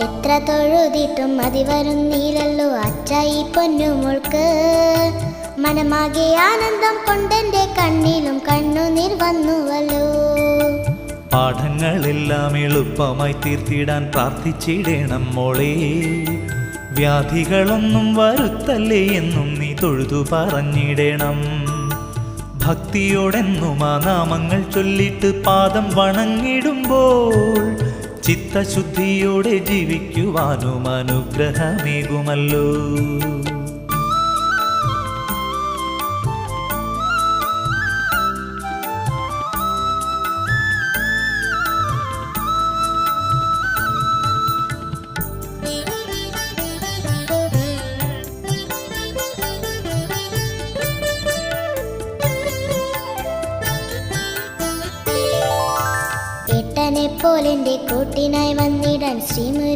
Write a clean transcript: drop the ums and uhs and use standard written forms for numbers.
എത്ര തൊഴുതിട്ടും മതി വരുന്നില്ലല്ലോ അച്ഛ ഈ പൊന്നുമോൾക്ക്. മനമാകെ ആനന്ദം കൊണ്ടെന്റെ കണ്ണിലും കണ്ണുനീർ വന്നുവല്ലോ. പാഠങ്ങളെല്ലാം എളുപ്പമായി തീർത്തിടാൻ പ്രാർത്ഥിച്ചിടണം മോളെ. വ്യാധികളൊന്നും വരുത്തല്ലേ എന്നും നീ തൊഴുതു പറഞ്ഞിടണം. ഭക്തിയോടെന്നും ആ നാമങ്ങൾ ചൊല്ലിട്ട് പാദം വണങ്ങിടുമ്പോൾ ചിത്തശുദ്ധിയോടെ ജീവിക്കുവാനും അനുഗ്രഹമേകുമല്ലോ. ഏട്ടനെ പോലെന്റെ കൂട്ടിനായി വന്നിടാൻ ശ്രീമുരു